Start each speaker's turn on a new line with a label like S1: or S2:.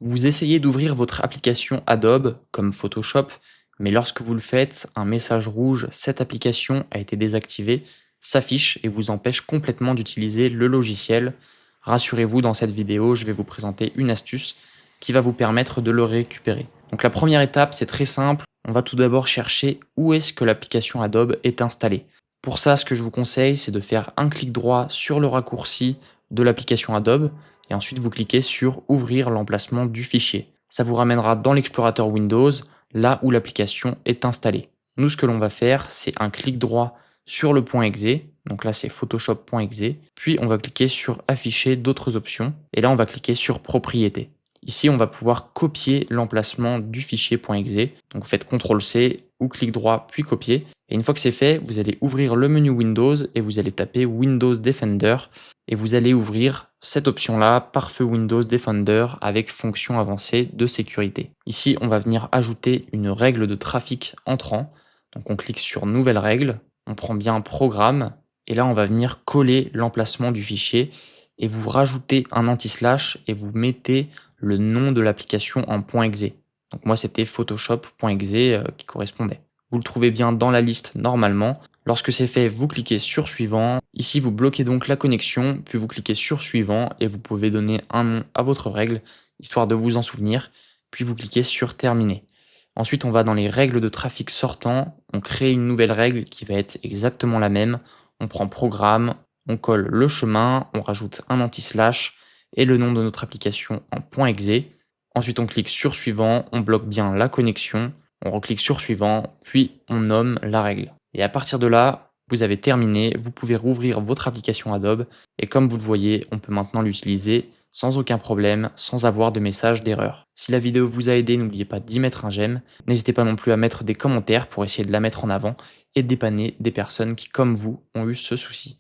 S1: Vous essayez d'ouvrir votre application Adobe, comme Photoshop, mais lorsque vous le faites, un message rouge «Cette application a été désactivée» s'affiche et vous empêche complètement d'utiliser le logiciel. Rassurez-vous, dans cette vidéo, je vais vous présenter une astuce qui va vous permettre de le récupérer. Donc la première étape, c'est très simple. On va tout d'abord chercher où est-ce que l'application Adobe est installée. Pour ça, ce que je vous conseille, c'est de faire un clic droit sur le raccourci de l'application Adobe et ensuite vous cliquez sur «Ouvrir l'emplacement du fichier». Ça vous ramènera dans l'explorateur Windows, là où l'application est installée. Nous, ce que l'on va faire, c'est un clic droit sur le point .exe, donc là c'est photoshop.exe, puis on va cliquer sur «Afficher d'autres options» et là on va cliquer sur «Propriétés». Ici, on va pouvoir copier l'emplacement du fichier .exe, donc vous faites CTRL-C ou clic droit puis copier. Et une fois que c'est fait, vous allez ouvrir le menu Windows et vous allez taper Windows Defender et vous allez ouvrir cette option-là, Pare-feu Windows Defender avec fonction avancée de sécurité. Ici, on va venir ajouter une règle de trafic entrant. Donc on clique sur Nouvelle règle, on prend bien Programme et là on va venir coller l'emplacement du fichier et vous rajoutez un anti-slash et vous mettez le nom de l'application en .exe. Donc moi c'était photoshop.exe qui correspondait. Vous le trouvez bien dans la liste normalement. Lorsque c'est fait, vous cliquez sur suivant. Ici, vous bloquez donc la connexion, puis vous cliquez sur suivant et vous pouvez donner un nom à votre règle, histoire de vous en souvenir, puis vous cliquez sur terminer. Ensuite, on va dans les règles de trafic sortant, on crée une nouvelle règle qui va être exactement la même. On prend programme, on colle le chemin, on rajoute un anti-slash et le nom de notre application en .exe. Ensuite, on clique sur suivant, on bloque bien la connexion, on reclique sur suivant, puis on nomme la règle. Et à partir de là, vous avez terminé, vous pouvez rouvrir votre application Adobe et comme vous le voyez, on peut maintenant l'utiliser sans aucun problème, sans avoir de message d'erreur. Si la vidéo vous a aidé, n'oubliez pas d'y mettre un j'aime. N'hésitez pas non plus à mettre des commentaires pour essayer de la mettre en avant et dépanner des personnes qui, comme vous, ont eu ce souci.